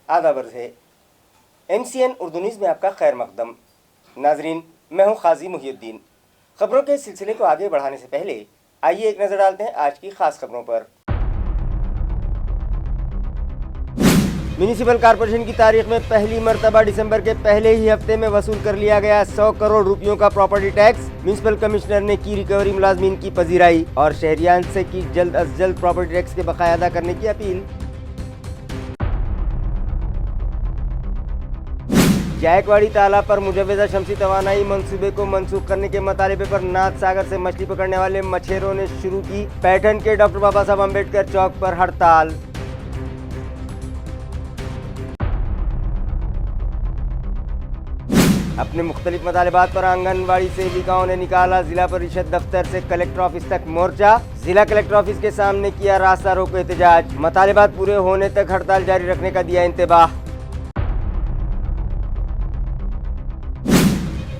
आदाब अर्ज़ है। MCN उर्दू न्यूज़ में आपका खैर मकदम। नाजरीन, मैं हूं काजी मुहियुद्दीन। खबरों के सिलसिले को आगे बढ़ाने से पहले आइए एक नज़र डालते हैं आज की खास खबरों पर। म्यूनिसिपल कॉरपोरेशन की तारीख में पहली मरतबा दिसंबर के पहले ही हफ्ते में वसूल कर लिया गया 100 करोड़ रुपयों का प्रॉपर्टी टैक्स। म्यूनिसिपल कमिश्नर ने की रिकवरी, मुलाजमीन की पजीराई और शहरियान से की जल्द अज जल्द प्रॉपर्टी टैक्स के बकाया अदा करने की अपील। जायकवाड़ी तालाब पर मुजव्वज़ा शमसी तवानाई मंसूबे को मनसूख करने के मुतालबे पर नाथ सागर से मछली पकड़ने वाले मछेरों ने शुरू की पैठन के डॉक्टर बाबा साहब अम्बेडकर चौक पर हड़ताल। अपने मुख्तलिफ मुतालबात पर आंगनबाड़ी सेविकाओं ने निकाला जिला परिषद दफ्तर से कलेक्टर ऑफिस तक मोर्चा। जिला कलेक्टर ऑफिस के सामने किया रास्ता रोको एहतजाज। मुतालबात पूरे होने तक हड़ताल जारी रखने का दिया इंतबाह।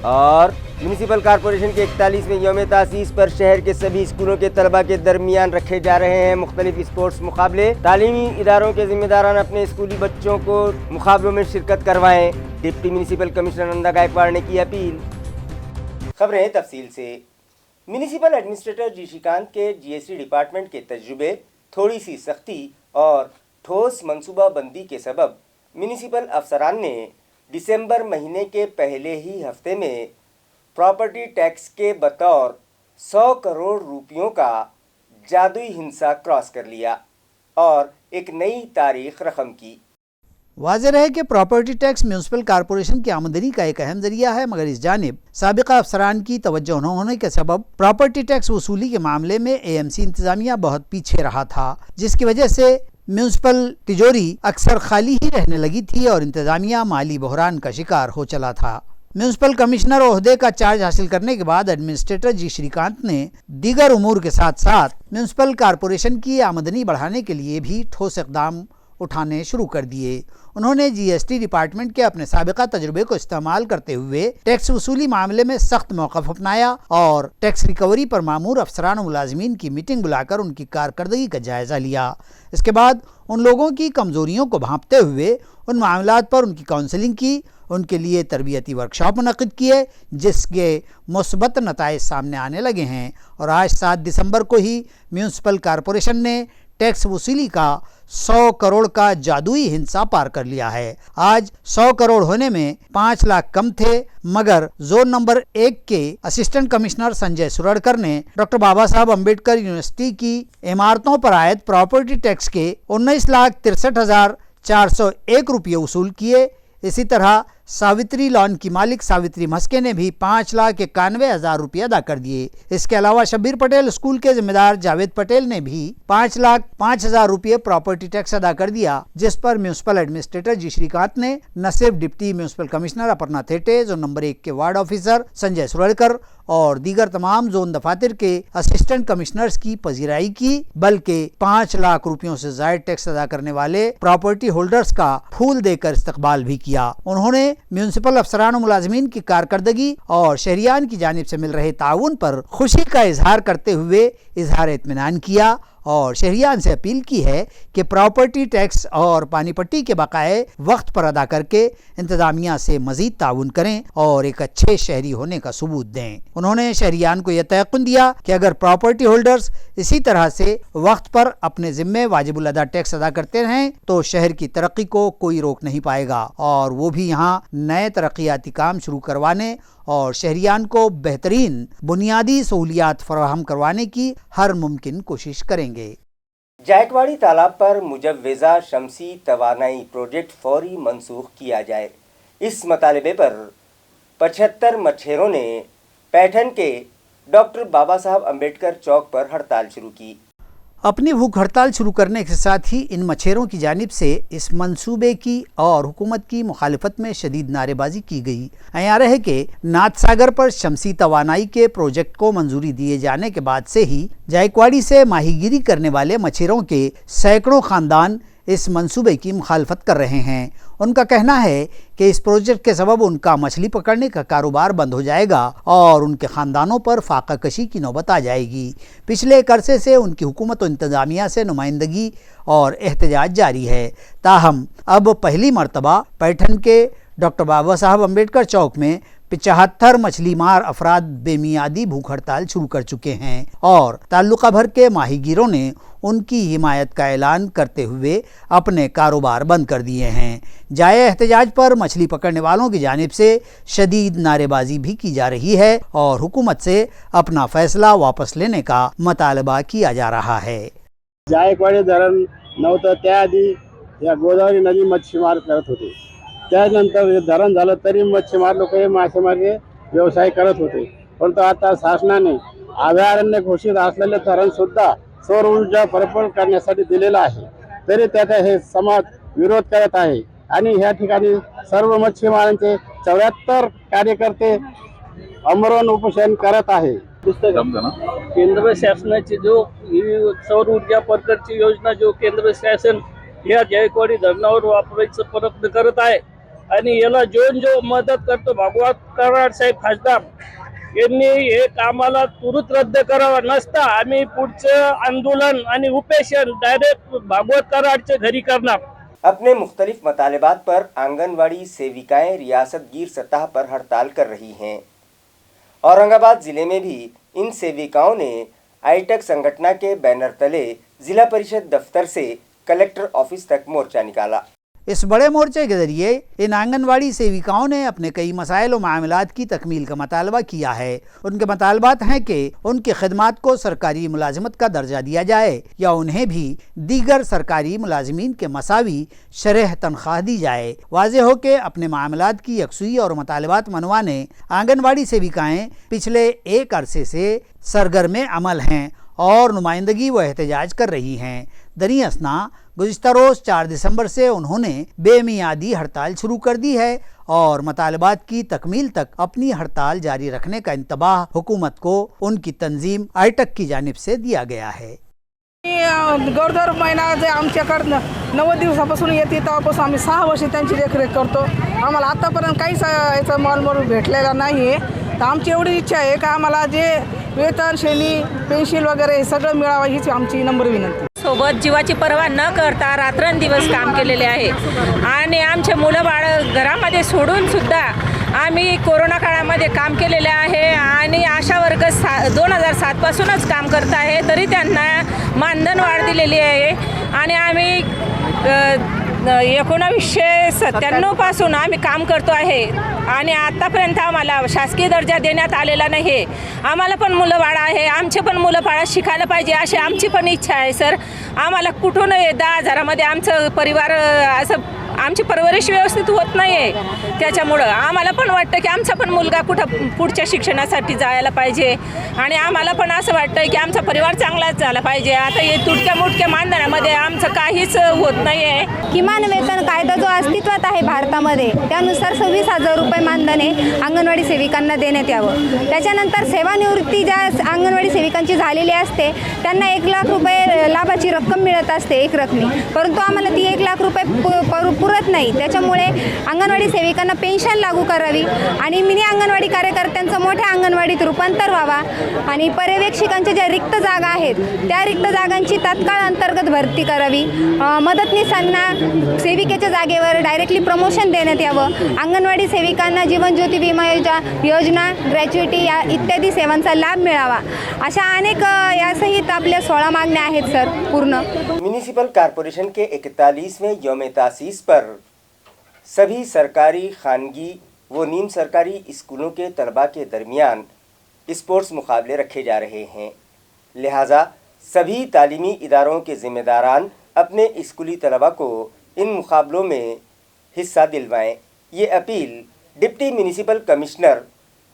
और म्यूनिसिपल कॉरपोरेशन के 41वें यौम तासीस पर शहर के सभी स्कूलों के तलबा के दरमियान रखे जा रहे हैं मुख्तलिफ स्पोर्ट्स मुकाबले। तालीमी इदारों के जिम्मेदारान अपने स्कूली बच्चों को मुकाबलों में शिरकत करवाएं। Deputy municipal commissioner Nanda Gaikwad ने की अपील। खबरें तफसील से। म्यूनिसिपल एडमिनिस्ट्रेटर जी श्रीकांत के GST डिपार्टमेंट के तजुर्बे, थोड़ी सी सख्ती और ठोस मनसूबा बंदी के सबब म्यूनिसिपल अफसरान ने दिसंबर महीने के पहले ही हफ्ते में प्रॉपर्टी टैक्स के बतौर 100 करोड़ रुपयों का जादुई हिंसा क्रॉस कर लिया और एक नई तारीख रकम की। वाज़ेह है कि प्रॉपर्टी टैक्स म्यूनिसिपल कॉरपोरेशन की आमदनी का एक अहम जरिया है, मगर इस जानिब साबिका अफसरान की तवज्जो न होने के सबब प्रॉपर्टी टैक्स वसूली के मामले में AMC इंतजामिया बहुत पीछे रहा था, जिसकी वजह से म्यूनिसिपल तिजोरी अक्सर खाली ही रहने लगी थी और इंतजामिया माली बहरान का शिकार हो चला था। म्यूनिसिपल कमिश्नर ओहदे का चार्ज हासिल करने के बाद एडमिनिस्ट्रेटर जी श्रीकांत ने दीगर उमूर के साथ साथ म्यूनिसिपल कॉरपोरेशन की आमदनी बढ़ाने के लिए भी ठोस इक़दाम उठाने शुरू कर दिए। उन्होंने GST डिपार्टमेंट के अपने साबिका तजुर्बे को इस्तेमाल करते हुए टैक्स वसूली मामले में सख्त मौक़िफ़ अपनाया और टैक्स रिकवरी पर मामूर अफसरान और मुलाजमीन की मीटिंग बुलाकर उनकी कारकर्दगी का जायज़ा लिया। इसके बाद उन लोगों की कमज़ोरियों को भांपते हुए उन मामलात पर उनकी काउंसलिंग की, उनके लिए तरबियती वर्कशॉप मुनक़िद किए, जिसके मुस्बत नताइज सामने आने लगे हैं। और आज 7 दिसंबर को ही म्यूनिसिपल कॉरपोरेशन ने टैक्स वसूली का 100 करोड़ का जादुई हिंसा पार कर लिया है। आज 100 करोड़ होने में 5 लाख कम थे, मगर जोन नंबर 1 के असिस्टेंट कमिश्नर संजय सुरड़कर ने डॉक्टर बाबा साहब अम्बेडकर यूनिवर्सिटी की इमारतों पर आयद प्रॉपर्टी टैक्स के 19,63,401 रुपये वसूल किए। इसी तरह सावित्री लॉन की मालिक सावित्री मस्के ने भी 5,91,000 रुपये अदा कर दिए। इसके अलावा शब्बीर पटेल स्कूल के जिम्मेदार जावेद पटेल ने भी 5,05,000 रुपये प्रॉपर्टी टैक्स अदा कर दिया, जिस पर म्यूनिसिपल एडमिनिस्ट्रेटर जी श्रीकांत ने न सिर्फ deputy municipal commissioner Aparna Thete, zone number 1 के वार्ड ऑफिसर संजय सुरड़कर और दीगर तमाम जोन दफातर के असिस्टेंट कमिश्नर्स की पजीराई की, बल्कि 5 लाख रुपयों से ज़ायद टैक्स अदा करने वाले प्रॉपर्टी होल्डर्स का फूल देकर इस्तकबाल भी किया। उन्होंने म्यूनिसिपल अफसरान और मुलाजमीन की कारकर्दगी और शहरियान की जानिब से मिल रहे ताउन पर खुशी का इजहार करते हुए इजहार इत्मीनान किया और शहरियान से अपील की है कि प्रॉपर्टी टैक्स और पानी पट्टी के बकाये वक्त पर अदा करके इंतजामिया से मजीद ताउन करें और एक अच्छे शहरी होने का सबूत दें। उन्होंने शहरियान को यह तयक़ुन दिया कि अगर प्रॉपर्टी होल्डर्स इसी तरह से वक्त पर अपने जिम्मे वाजिबुल अदा टैक्स अदा करते रहें तो शहर की तरक्की को कोई रोक नहीं पाएगा और वो भी यहाँ नए तरक्याती काम शुरू करवाने और शहरियान को बेहतरीन बुनियादी सहूलियात फराहम करवाने की हर मुमकिन कोशिश करेंगे। जायकवाड़ी तालाब पर मुजव्वज़ा शमसी तवानाई प्रोजेक्ट फौरी मनसूख किया जाए, इस मुतालबे पर 75 मछेरों ने पैठन के डॉक्टर बाबा साहब अम्बेडकर चौक पर हड़ताल शुरू की। अपनी भूख हड़ताल शुरू करने के साथ ही इन मछेरों की जानिब से इस मंसूबे की और हुकूमत की मुखालिफत में शदीद नारेबाजी की गई। अयार है कि नाथ सागर पर शमसी तवानाई के प्रोजेक्ट को मंजूरी दिए जाने के बाद से ही जायकवाड़ी से माहीगीरी करने वाले मछेरों के सैकड़ों खानदान इस मंसूबे की मुखालफत कर रहे हैं। उनका कहना है कि इस प्रोजेक्ट के सबब उनका मछली पकड़ने का कारोबार बंद हो जाएगा और उनके ख़ानदानों पर फाका कशी की नौबत आ जाएगी। पिछले एक अरसे से उनकी हुकूमत और इंतज़ामिया से नुमाइंदगी और एहतजाज जारी है। ताहम अब पहली मरतबा पैठन के डॉक्टर बाबा साहब अम्बेडकर चौक में 75 मछली मार अफराद बेमियादी भूख हड़ताल शुरू कर चुके हैं और ताल्लुका भर के माहीगीरों ने उनकी हिमायत का ऐलान करते हुए अपने कारोबार बंद कर दिए हैं। जाए एहतजाज पर मछली पकड़ने वालों की जानिब से शदीद नारेबाजी भी की जा रही है और हुकूमत से अपना फैसला वापस लेने का मुतालबा किया जा रहा है। जायकवाडी धरण नव्हतं त्याआधी या गोदावरी नदी मच्छीमार करत होते। त्यानंतर हे धरण झालं तरी मच्छीमार लोक हे मासेमारी व्यवसाय करत होते, परंतु आता शासनाने अभयारण्य घोषित असलेले धरण सुद्धा सौर ऊर्जा परपल करण्यासाठी दिलेलं आहे, तरी त्याचा हे समाज विरोध करत आहे आणि ह्या ठिकाणी सर्व मच्छीमारांचे 74 कार्यकर्ते आमरण उपोषण करत आहे। केंद्र शासनाची जो सौर ऊर्जा परकरची योजना जो केंद्र शासन या जायकवाडी धरणावर वापरायचा प्रयत्न करत आहे आणि याला जो मदत करतो भागवत कराड साहेब खासदार यांनी हे कामाला तुरंत रद्द करावा, नसता आम्ही पुढचं आंदोलन आणि उपेशन डायरेक्ट भागवत कराडच्या घरी करणार। अपने मुख्तलिफ मतालिबात पर आंगनवाड़ी सेविकाएं रियासत गिर सतह पर हड़ताल कर रही हैं। औरंगाबाद ज़िले में भी इन सेविकाओं ने आईटेक संगठन के बैनर तले ज़िला परिषद दफ्तर से कलेक्टर ऑफिस तक मोर्चा निकाला। इस बड़े मोर्चे के जरिए इन आंगनवाड़ी सेविकाओं ने अपने कई मसाइल और मामलात की तकमील का मुतालबा किया है। उनके मुतालबात हैं कि उनकी खिदमात को सरकारी मुलाजमत का दर्जा दिया जाए या उन्हें भी दीगर सरकारी मुलाजमीन के मसावी शरह तनख्वाह दी जाए। वाज़ेह हो कि अपने मामलात की यकसुई और मुतालबात मनवाने आंगनवाड़ी सेविकाएँ पिछले एक अरसे से सरगर्म अमल हैं और नुमाइंदगी व एहतजाज कर रही हैं। दरी असना गुज़िश्ता रोज़ 4 दिसंबर से उन्होंने बेमियादी हड़ताल शुरू कर दी है और मुतालबात की तकमील तक अपनी हड़ताल जारी रखने का इंतबाह हुकूमत को उनकी तंजीम आईटेक की जानिब से दिया गया है। गरोदर महिना जे आमच्याकडनं 90 दिवसापासून येते तेव्हापासून आम्ही 6 वर्ष त्यांची देखरेख करतो। आम्हाला आतापर्यंत काहीच याचा मोल भेटलेला नाही आहे। तर आमची एवढी इच्छा आहे का आम्हाला जे वेतन शेनी पेन्शन वगैरे हे सगळं मिळावं हीच आमची नम्र विनंती। सोबत जीवाची पर्वा न करता रात्रंदिवस काम केलेले आहे आणि आमचे मुलं बाळ घरामध्ये सोडून सुद्धा आम्ही कोरोना काळामध्ये काम केलेले आहे आणि आशा वर्ग 2007 पासूनच काम करत आहे, तरी त्यांना मानधन वाढ दिलेली आहे आणि आम्ही 1997 पासून आम्ही काम करतो आहे आणि आतापर्यंत आम्हाला शासकीय दर्जा देण्यात आलेला नाही। आम्हाला पण मुलं बाळ आहे, आमचे पण मुलं बाळ शिकायला पाहिजे अशी आमची पण इच्छा आहे सर। आम्हाला कुठून 10,000 मध्ये आमचं परिवार असं आमची परवरिश व्यवस्थित होत नाही आहे, त्याच्यामुळं आम्हाला पण वाटतं की आमचा पण मुलगा कुठं पुढच्या शिक्षणासाठी जायला पाहिजे आणि आम्हाला पण असं वाटतं की आमचा परिवार चांगलाच झाला पाहिजे। आता हे तुटक्या मुटक्या मानधनामध्ये आमचं काहीच होत नाही आहे। किमान वेतन कायदा जो अस्तित्वात आहे भारतामध्ये त्यानुसार 26,000 रुपये मानधन हे अंगणवाडी सेविकांना देण्यात यावं। त्याच्यानंतर सेवानिवृत्ती ज्या अंगणवाडी सेविकांची झालेली असते त्यांना 1 लाख रुपये लाभाची रक्कम मिळत असते एक रकमी, परंतु आम्हाला ती 1 लाख रुपये पुरत नाही। त्याच्यामुळे अंगणवाडी सेविकांना पेन्शन लागू करावी आणि मिनी अंगणवाडी कार्यकर्त्यांचं मोठ्या अंगणवाडीत रूपांतर व्हावा आणि पर्यवेक्षकांच्या ज्या रिक्त जागा आहेत त्या रिक्त जागांची तात्काळ अंतर्गत भरती करावी। मदतनीसांना सेविकेच्या जागेवर डायरेक्टली प्रमोशन देण्यात यावं। अंगणवाडी सेविकांना जीवन ज्योती विमा योजना ग्रॅच्युइटी या इत्यादी सेवांचा लाभ मिळावा। अशा अनेक यासहित आपल्या 16 मागण्या आहेत सर पूर्ण। म्युनिसिपल कॉरपोरेशन के 41वें यौम तासीस पर सभी सरकारी खानगी व नीम सरकारी स्कूलों के तलबा के दरमियान स्पोर्ट्स मुकाबले रखे जा रहे हैं, लिहाजा सभी तालीमी इदारों के ज़िम्मेदारान अपने स्कूली तलबा को इन मुकाबलों में हिस्सा दिलवाएं। ये अपील डिप्टी म्यूनिसिपल कमिश्नर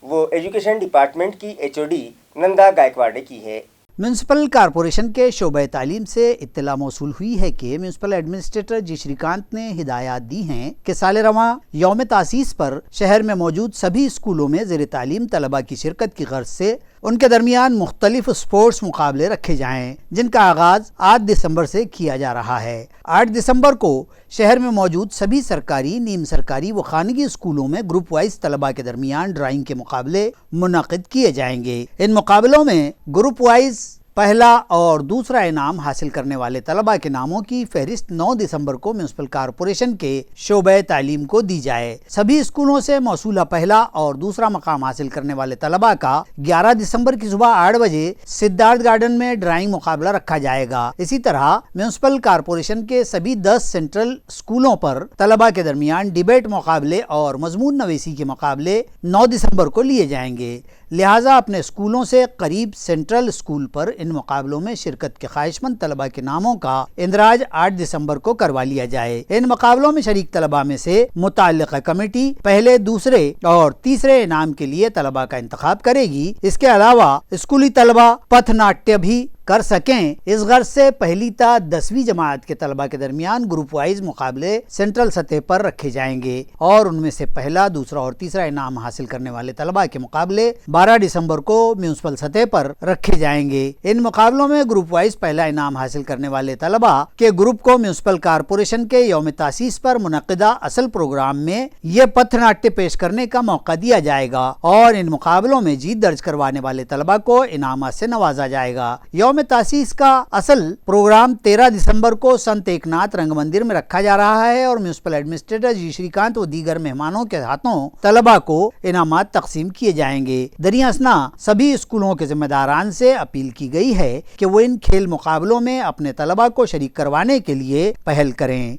व एजुकेशन डिपार्टमेंट की HOD नंदा गायकवाड़ ने की है। म्यूनसिपल कॉरपोरेशन के शोबे तालीम से इत्तला मौसूल हुई है कि म्यूनसिपल एडमिनिस्ट्रेटर जी श्रीकांत ने हिदायत दी हैं कि साल रवां यौम तासीस पर शहर में मौजूद सभी स्कूलों में ज़ेर तालीम तलबा की शिरकत की गर्ज से उनके दरमियान मुख्तलिफ स्पोर्ट्स मुकाबले रखे जाएं, जिनका आगाज 8 दिसंबर से किया जा रहा है। 8 दिसंबर को शहर में मौजूद सभी सरकारी, नीम सरकारी व खानगी स्कूलों में ग्रुप वाइज तलबा के दरमियान ड्राइंग के मुकाबले मुनक़िद किए जाएंगे। इन मुकाबलों में ग्रुप वाइज पहला और दूसरा इनाम हासिल करने वाले तलबा के नामों की फहरिस्त 9 दिसंबर को म्यूनसिपल कॉरपोरेशन के शोबे तालीम को दी जाए। सभी स्कूलों से मौसूला पहला और दूसरा मकाम हासिल करने वाले तलबा का 11 दिसंबर की सुबह 8 बजे सिद्धार्थ गार्डन में ड्राइंग मुकाबला रखा जाएगा। इसी तरह म्यूनसिपल कॉरपोरेशन के सभी 10 सेंट्रल स्कूलों पर तलबा के दरमियान डिबेट मुकाबले और मजमून नवीसी के मुकाबले 9 दिसंबर को लिए जाएंगे। लिहाजा अपने स्कूलों से करीब सेंट्रल स्कूल पर इन मुकाबलों में शिरकत के ख्वाहिशमंद तलबा के नामों का इंदराज 8 दिसंबर को करवा लिया जाए। इन मुकाबलों में शरीक तलबा में से मुताल्लिक़ा कमेटी पहले, दूसरे और तीसरे इनाम के लिए तलबा का इंतखाब करेगी। इसके अलावा स्कूली तलबा पथनाट्य भी कर सकें, इस गर्ज से पहली ता 10वीं जमात के तलबा के दरमियान ग्रुप वाइज मुकाबले सेंट्रल सतह पर रखे जाएंगे और उनमें से पहला, दूसरा और तीसरा इनाम हासिल करने वाले तलबा के मुकाबले 12 दिसंबर को म्यूनसिपल सतह पर रखे जाएंगे। इन मुकाबलों में ग्रुप वाइज पहला इनाम हासिल करने वाले तलबा के ग्रुप को म्यूनसिपल कॉरपोरेशन के यौम तासीस पर मुनक़िदा असल प्रोग्राम में ये पथनाट्य पेश करने का मौका दिया जाएगा और इन मुकाबलों में जीत दर्ज करवाने वाले तलबा को इनामात से नवाजा जाएगा। यौम तासीस का असल प्रोग्राम 13 दिसंबर को संत एकनाथ रंग मंदिर में रखा जा रहा है और म्यूनसिपल एडमिनिस्ट्रेटर जी श्रीकांत व दीगर मेहमानों के हाथों तलबा को इनामात तकसीम किए जाएंगे। दरिया असना सभी स्कूलों के जिम्मेदारान से अपील की गई है कि वो इन खेल मुकाबलों में अपने तलबा को शरीक करवाने के लिए पहल करें।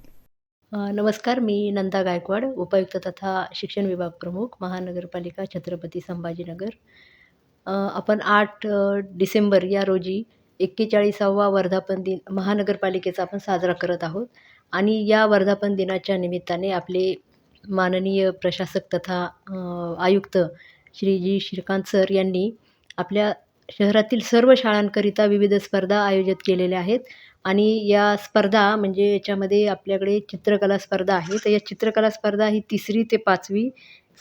नमस्कार, मी नंदा गायकवाड, उपायुक्त तथा शिक्षण विभाग प्रमुख, महानगरपालिका छत्रपती संभाजीनगर। आपण 8 डिसेंबर या रोजी 41वा वर्धापन दिन महानगरपालिकेचा आपण साजरा करत आहोत आणि या वर्धापन दिनाच्या निमित्ताने आपले माननीय प्रशासक तथा आयुक्त श्री जी श्रीकांत सर यांनी आपल्या शहरातील सर्व शाळांकरिता विविध स्पर्धा आयोजित केलेल्या आहेत आणि या स्पर्धा म्हणजे याच्यामध्ये आपल्याकडे चित्रकला स्पर्धा आहे। तर या चित्रकला स्पर्धा ही 3री ते 5वी,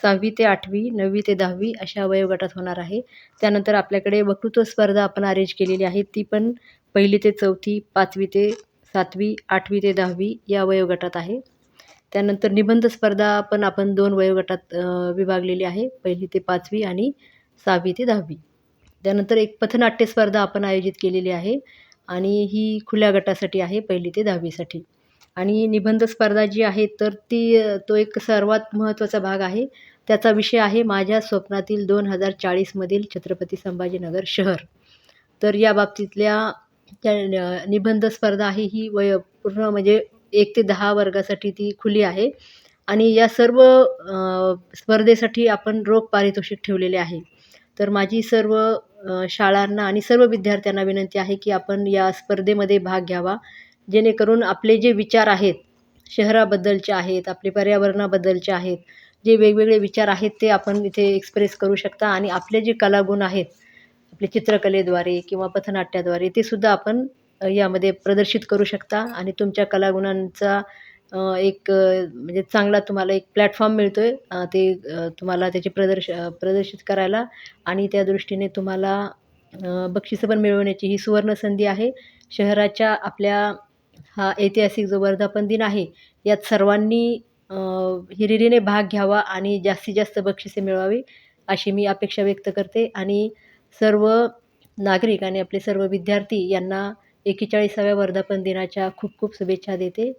6वी ते 8वी, 9वी ते 10वी अशा वयोगटात होणार आहे। त्यानंतर आपल्याकडे वक्तृत्व स्पर्धा आपण अरेंज केलेली आहे, ती पण 1ली ते 4थी, 5वी ते 7वी, 8वी ते 10वी या वयोगटात आहे। त्यानंतर निबंध स्पर्धा पण आपण 2 वयोगटात विभागलेली आहे, 1ली ते 5वी आणि 6वी ते 10वी। त्यानंतर एक पथनाट्य स्पर्धा आपण आयोजित केलेली आहे आणि ही खुल्या गटासाठी आहे, 1ली ते 10वीसाठी। आणि निबंध स्पर्धा जी आहे तर तो एक सर्वात महत्त्वाचा भाग आहे। त्याचा विषय आहे माझ्या स्वप्नातील 2040 मधील छत्रपती संभाजीनगर शहर। तर या बाबतीतल्या त्या निबंध स्पर्धा आहे ही पूर्ण म्हणजे 1 ते 10 वर्गासाठी ती खुली आहे आणि या सर्व स्पर्धेसाठी आपण रोख पारितोषिक ठेवलेले आहे। तर माझी सर्व शाळांना आणि सर्व विद्यार्थ्यांना विनंती आहे की आपण या स्पर्धेमध्ये भाग घ्यावा, जेणेकरून आपले जे विचार आहेत शहराबद्दलचे आहेत, आपले पर्यावरणाबद्दलचे आहेत, जे वेगवेगळे विचार आहेत ते आपण इथे एक्सप्रेस करू शकता आणि आपले जे कलागुण आहेत आपले चित्रकलेद्वारे किंवा पथनाट्याद्वारे ते सुद्धा आपण यामध्ये प्रदर्शित करू शकता आणि तुमच्या कलागुणांचा एक म्हणजे चांगला तुम्हाला एक प्लॅटफॉर्म मिळतोय ते तुम्हाला त्याचे प्रदर्शित करायला आणि त्या दृष्टीने तुम्हाला बक्षिसं पण मिळवण्याची ही सुवर्ण संधी आहे। शहराच्या आपल्या हा ऐतिहासिक जो वर्धापन दिन आहे यात सर्वांनी हिरिरीने भाग घ्यावा आणि जास्तीत जास्त बक्षिसे मिळवावी अशी मी अपेक्षा व्यक्त करते आणि सर्व नागरिक आणि आपले सर्व विद्यार्थी यांना 41व्या वर्धापन दिनाच्या खूप खूप शुभेच्छा देते।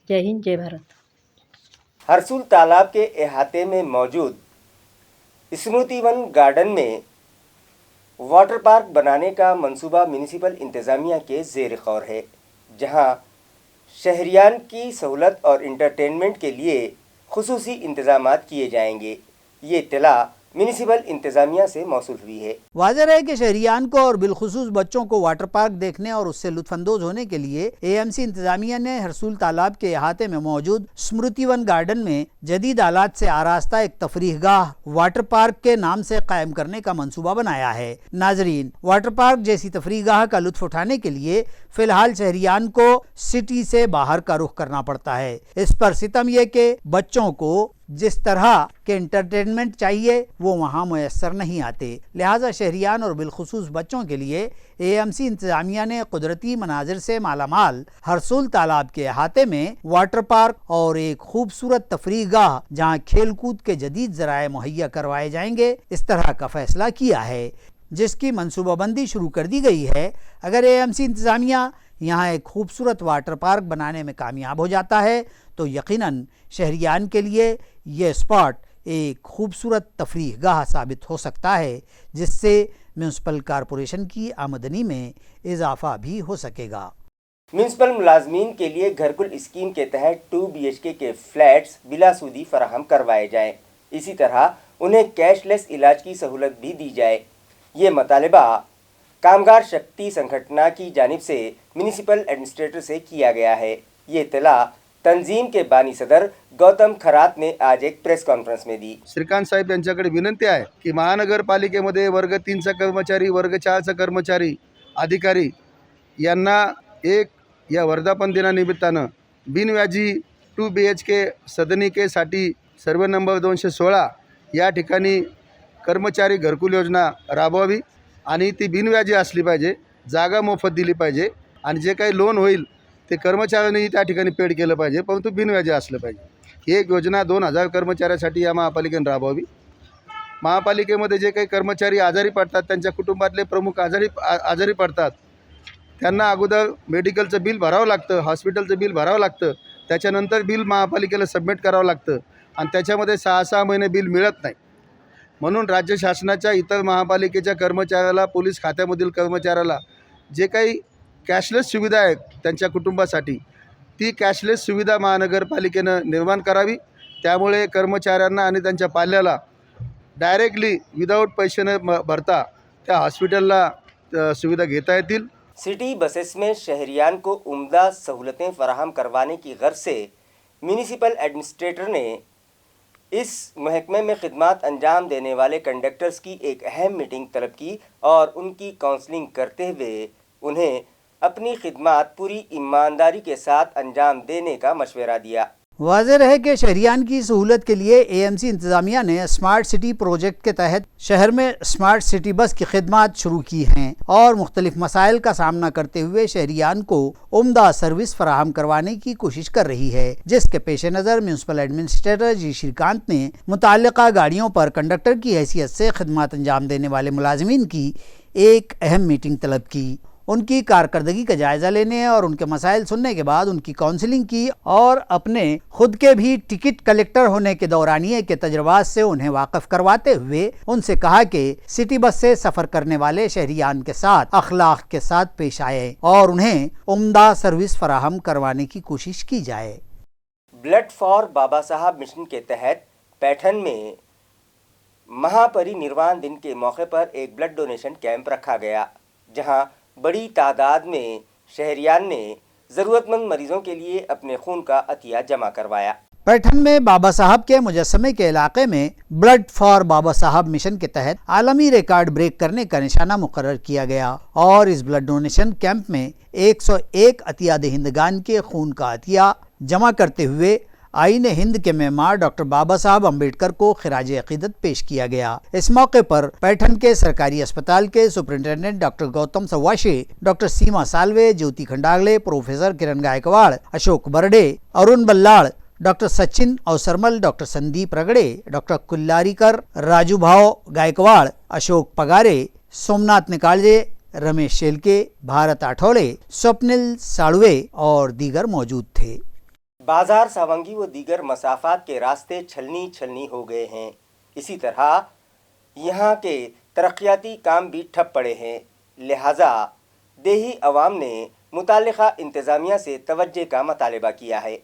जय हिंद, जय भारत। हरसूल तालाब के अहाते में मौजूद स्मृतिवन गार्डन में वाटर पार्क बनाने का मंसूबा म्यूनिसिपल इंतज़ामिया के ज़ेर ग़ौर है, जहां शहरियान की सहूलत और इंटरटेनमेंट के लिए खुसूसी इंतज़ामात किए जाएंगे। ये इत्तला म्यूनिसिपल इंतज़ामिया से मौसूल हुई है। वाज़ेह है कि शहरियान को और बिलखुसूस बच्चों को वाटर पार्क देखने और उससे लुत्फानंदोज होने के लिए एएमसी इंतज़ामिया ने हरसूल तालाब के अहाते में मौजूद स्मृतिवन गार्डन में जदीद आलात से आरास्ता एक तफरीहगाह वाटर पार्क के नाम से कायम करने का मंसूबा बनाया है। नाजरीन, वाटर पार्क जैसी तफरीहगाह का लुत्फ उठाने के लिए फिलहाल शहरियान को सिटी से बाहर का रुख करना पड़ता है। इस पर सितम यह कि बच्चों को जिस तरह के एंटरटेनमेंट चाहिए वो वहाँ मुयस्सर नहीं आते। लिहाजा शहरियान और बिलखुसूस बच्चों के लिए AMC इंतजामिया ने कुदरती मनाजिर से मालामाल हरसुल तालाब के अहाते में वाटर पार्क और एक खूबसूरत तफरीह गाह जहाँ खेल कूद के जदीद ज़राए मुहैया करवाए जाएंगे इस तरह का फैसला किया है, जिसकी मनसूबाबंदी शुरू कर दी गई है। अगर AMC इंतजामिया यहाँ एक खूबसूरत वाटर पार्क बनाने में कामयाब हो जाता है तो यकीनन शहरियान के लिए ये स्पॉट एक खूबसूरत तफरीह गाह साबित हो सकता है, जिससे म्यूनसिपल कॉरपोरेशन की आमदनी में इजाफा भी हो सकेगा। म्यूनसिपल मुलाजमीन के लिए घरकुल स्कीम के तहत 2 BHK के फ्लैट्स बिला सूदी फराहम करवाए जाएं। इसी तरह उन्हें कैशलेस इलाज की सहूलत भी दी जाए। ये मुतालबा कामगार शक्ति संगठन की जानिब से म्यूनिसिपल एडमिनिस्ट्रेटर से किया गया है। ये इत्तला तंजीम के बानी सदर गौतम खरात ने आज एक प्रेस कॉन्फ्रेंस में दी। श्रीकांत साहेब यांच्याकडे विनंती आहे की महानगरपालिकेमध्ये वर्ग 3चा कर्मचारी, वर्ग 4चा कर्मचारी, अधिकारी यांना एक या वर्धापन दिनानिमित्तानं बिनव्याजी 2 BHK सदनिकेसाठी सर्वे नंबर 216 या ठिकाणी कर्मचारी घरकुल योजना राबवावी आणि ती बिनव्याजी असली पाहिजे, जागा मोफत दिली पाहिजे आणि जे काही लोन होईल ते कर्मचाऱ्यांनी त्या ठिकाणी पेड केलं पाहिजे, परंतु बिनव्याजी असलं पाहिजे। ही एक योजना 2000 कर्मचाऱ्यांसाठी या महापालिकेने राबवावी। महापालिकेमध्ये जे काही कर्मचारी आजारी पडतात, त्यांच्या कुटुंबातले प्रमुख आजारी पडतात, त्यांना अगोदर मेडिकलचं बिल भरावं लागतं, हॉस्पिटलचं बिल भरावं लागतं, त्याच्यानंतर बिल महापालिकेला सबमिट करावं लागतं आणि त्याच्यामध्ये 6-6 महिने बिल मिळत नाही। म्हणून राज्य शासनाच्या इतर महापालिकेच्या कर्मचाऱ्याला, पोलीस खात्यामधील कर्मचाऱ्याला जे काही कॅशलेस सुविधा आहे त्यांच्या कुटुंबासाठी, ती कॅशलेस सुविधा महानगरपालिकेनं निर्माण करावी। त्यामुळे कर्मचाऱ्यांना आणि त्यांच्या पाल्याला डायरेक्टली विदाउट पैसे न भरता त्या हॉस्पिटलला सुविधा घेता येतील। सिटी बसेस में शहरियान को उम्दा सहूलतें फराहम करवाने की गर्ज से म्यूनिसिपल एडमिनिस्ट्रेटर ने इस महकमे में खिदमत अंजाम देने वाले कंडक्टर्स की एक अहम मीटिंग तलब की और उनकी काउंसलिंग करते हुए उन्हें अपनी खिदमत पूरी ईमानदारी के साथ अंजाम देने का मशवरा दिया। वाज़ेह रहे कि शहरियान की सहूलत के लिए AMC इंतज़ामिया ने स्मार्ट सिटी प्रोजेक्ट के तहत शहर में स्मार्ट सिटी बस की खिदमत शुरू की हैं और मुख्तलिफ मसाइल का सामना करते हुए शहरियान को उम्दा सर्विस फराहम करवाने की कोशिश कर रही है, जिसके पेश नज़र म्यूनसिपल एडमिनिस्ट्रेटर जी श्रीकांत ने मुताल्लिका गाड़ियों पर कंडक्टर की हैसियत से खिदमत अंजाम देने वाले मुलाजमीन की एक अहम मीटिंग तलब की। उनकी कारकर्दगी का जायज़ा लेने और उनके मसाइल सुनने के बाद उनकी काउंसलिंग की और अपने खुद के भी टिकट कलेक्टर होने के दौरानिए के तजुर्बात से उन्हें वाकिफ़ करवाते हुए उनसे कहा कि सिटी बस से सफ़र करने वाले शहरियान के साथ अखलाक के साथ पेश आए और उन्हें उम्दा सर्विस फराहम करवाने की कोशिश की जाए। ब्लड फॉर बाबा साहब मिशन के तहत पैठन में महापरिनिर्वाण दिन के मौके पर एक ब्लड डोनेशन कैंप रखा गया, जहां बड़ी तादाद में शहरियान ने ज़रूरतमंद मरीजों के लिए अपने खून का अतिया जमा करवाया। पैठन में बाबा साहब के मुजस्समे के इलाके में ब्लड फॉर बाबा साहब मिशन के तहत आलमी रिकॉर्ड ब्रेक करने का निशाना मुकर्रर किया गया और इस ब्लड डोनेशन कैंप में 101 अतिया दहिंदगान के खून का अतिया जमा करते हुए आईन हिंद के मेमार डॉक्टर बाबा साहब अम्बेडकर को खिराज अकीदत पेश किया गया। इस मौके पर पैठन के सरकारी अस्पताल के superintendent doctor Gautam Sawashe, doctor Seema Salve, Jyoti Khandagale, professor Kiran Gaikwad, Ashok Barde, Arun Ballal, doctor Sachin Avsarmal, doctor Sandeep Ragade, doctor कुल्लारीकर, Raju भाव गायकवाड़, अशोक पगारे, सोमनाथ निकालजे, रमेश शेलके, भारत आठौले, स्वप्निल साड़वे और दीगर मौजूद थे। बाजार, सावंगी व दीगर मसाफात के रास्ते छलनी हो गए हैं। इसी तरह यहाँ के तरक्याती काम भी ठप पड़े हैं। लिहाजा देही अवाम ने मुताल्लिका इंतज़ामिया से तवज्जो का मुतालबा किया है।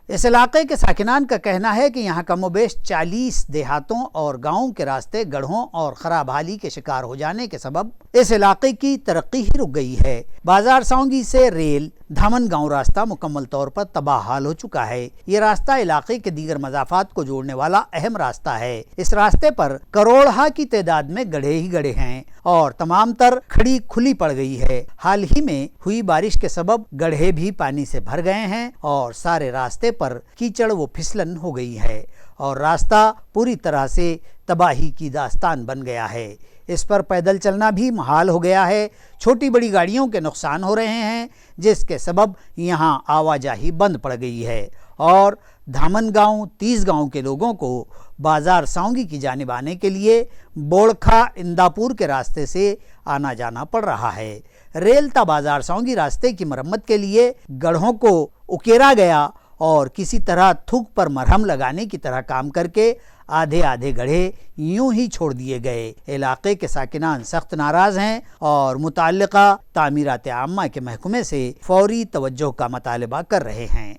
इस इलाके के साकिनान का कहना है कि यहाँ कमोबेश 40 देहातों और गाँवों के रास्ते गढ़ों और खराब हाली के शिकार हो जाने के सबब इस इलाके की तरक्की ही रुक गई है। बाजार सावंगी से रेल धामन गांव रास्ता मुकम्मल तौर पर तबाह हाल हो चुका है। ये रास्ता इलाके के दीगर मज़ाफ़ात को जोड़ने वाला अहम रास्ता है। इस रास्ते पर करोड़हा की तादाद में गड्ढे ही गड्ढे हैं और तमाम तर खड़ी खुली पड़ गई है। हाल ही में हुई बारिश के सबब गड्ढे भी पानी से भर गए हैं और सारे रास्ते पर कीचड़ व फिसलन हो गई है और रास्ता पूरी तरह से तबाही की दास्तान बन गया है। इस पर पैदल चलना भी मुहाल हो गया है। छोटी बड़ी गाड़ियों के नुकसान हो रहे हैं, जिसके सबब यहाँ आवाजाही बंद पड़ गई है और धामन गांव, तीस गांव के लोगों को बाजार साउंगी की जानिब आने के लिए बोड़खा इंदापुर के रास्ते से आना जाना पड़ रहा है। रेलता बाजार साउंगी रास्ते की मरम्मत के लिए गढ़ों को उकेरा गया और किसी तरह थूक पर मरहम लगाने की तरह काम करके आधे आधे गढ़े यूं ही छोड़ दिए गए। इलाके के साकिनान सख्त नाराज हैं और मुताल्लिका तामीरात आम्मा के महकमे से फौरी तवज्जो का मुतालबा कर रहे हैं।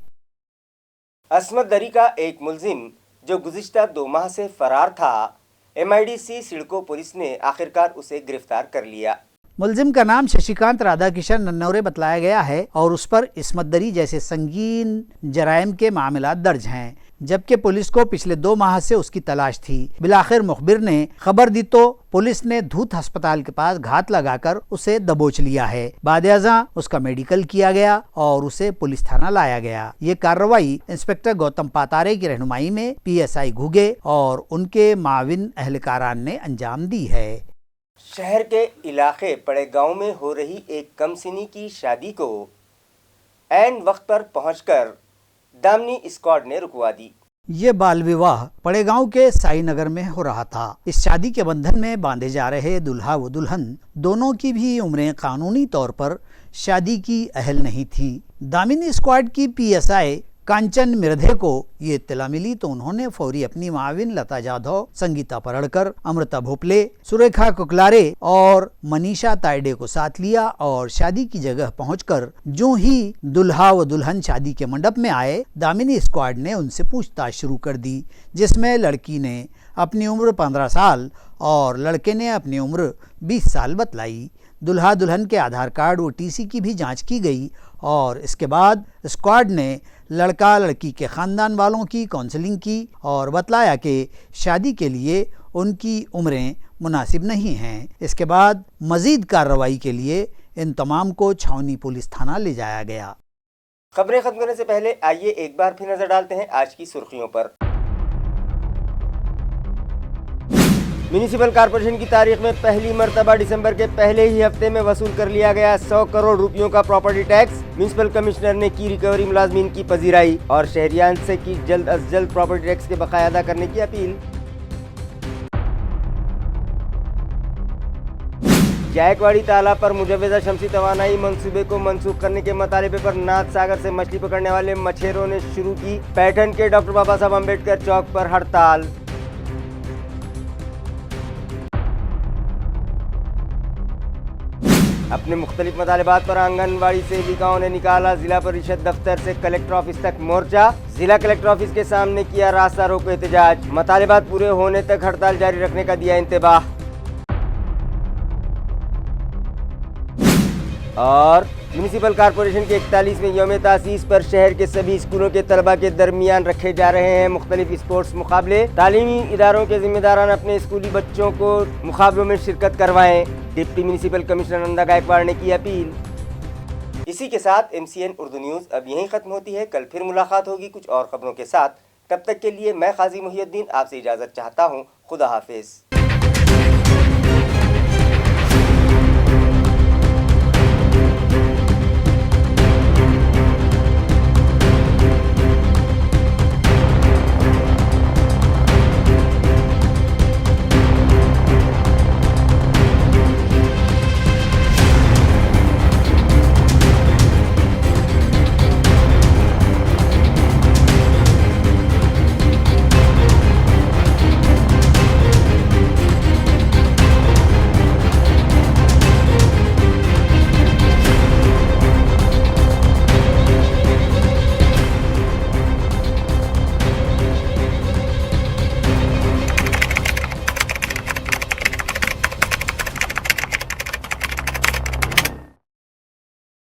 अस्मत दरी का एक मुलजिम जो गुज़िश्ता 2 माह से फरार था, MIDC सिडको पुलिस ने आखिरकार उसे गिरफ्तार कर लिया। मुलजिम का नाम शशिकांत राधाकिशन नन्नौरे बतलाया गया है और उस पर इस्मत दरी जैसे संगीन जराइम के मामलात दर्ज हैं, जबकि पुलिस को पिछले 2 माह से उसकी तलाश थी। बिलाखिर मुखबिर ने खबर दी तो पुलिस ने धूत अस्पताल के पास घात लगाकर उसे दबोच लिया है। बाद-ए-अज़ां उसका मेडिकल किया गया और उसे पुलिस थाना लाया गया। ये कार्रवाई इंस्पेक्टर गौतम पातारे की रहनुमाई में PSI घुगे और उनके माविन अहलकारान ने अंजाम दी है। शहर के इलाके पड़े गांव में हो रही एक कमसिनी की शादी को ऐन वक्त पर पहुंचकर दामनी स्क्वाड ने रुकवा दी। ये बाल विवाह पड़े गांव के साई नगर में हो रहा था। इस शादी के बंधन में बांधे जा रहे दुल्हा व दुल्हन दोनों की भी उम्रें कानूनी तौर पर शादी की अहल नहीं थी। दामिनी स्क्वाड की PSI कांचन मिर्धे को ये इत्तला मिली तो उन्होंने फौरी अपनी माविन लता जाधव, संगीता पड़कर, अमृता भोपले, सुरेखा कुकलारे और मनीषा तायडे को साथ लिया और शादी की जगह पहुंचकर जो ही दुल्हा व दुल्हन शादी के मंडप में आए, दामिनी स्क्वाड ने उनसे पूछताछ शुरू कर दी, जिसमें लड़की ने अपनी उम्र 15 साल और लड़के ने अपनी उम्र 20 साल बतलाई। दुल्हा दुल्हन के आधार कार्ड व TC की भी जांच की गई और इसके बाद स्क्वाड ने लड़का लड़की के ख़ानदान वालों की काउंसलिंग की और बतलाया कि शादी के लिए उनकी उम्रें मुनासिब नहीं हैं। इसके बाद मज़ीद कार्रवाई के लिए इन तमाम को छावनी पुलिस थाना ले जाया गया। खबरें खत्म करने से पहले आइए एक बार फिर नजर डालते हैं आज की सुर्खियों पर। म्यूनिसिपल कॉर्पोरेशन की तारीख में पहली मरतबा दिसंबर के पहले ही हफ्ते में वसूल कर लिया गया 100 करोड़ रुपयों का प्रॉपर्टी टैक्स। म्यूनिसिपल कमिश्नर ने की रिकवरी मुलाजमीन की पजीराई और शहरियान से की जल्द अज जल्द प्रॉपर्टी टैक्स के बकाया अदा करने की अपील। जायकवाड़ी तालाब पर मुजव्वज़ा शमसी तवानाई मंसूबे को मंसूख करने के मुतालबे पर नाथ सागर से मछली पकड़ने वाले मछेरों ने शुरू की पैठन के डॉक्टर बाबा साहब अम्बेडकर चौक पर हड़ताल। अपने मुख्तलिफ मुतालिबात पर आंगनबाड़ी सेविकाओं ने निकाला जिला परिषद दफ्तर से कलेक्टर ऑफिस तक मोर्चा। जिला कलेक्टर ऑफिस के सामने किया रास्ता रोको एहतजाज। मुतालिबात पूरे होने तक हड़ताल जारी रखने का दिया इंतबाह। और म्यूनिसिपल कॉर्पोरेशन के 41वें यौम तासीस पर शहर के सभी स्कूलों के तलबा के दरमियान रखे जा रहे हैं मुख्तलिफ स्पोर्ट्स मुकाबले। तालीमी इदारों के जिम्मेदारान अपने स्कूली बच्चों को मुकाबलों में शिरकत करवाएं। Deputy municipal commissioner Nanda Gaikwad ने की अपील। इसी के साथ MCN उर्दू न्यूज़ अब यहीं ख़त्म होती है। कल फिर मुलाकात होगी कुछ और खबरों के साथ। तब तक के लिए मैं काजी मुहियुद्दीन आपसे इजाज़त चाहता हूँ। खुदा हाफिज़।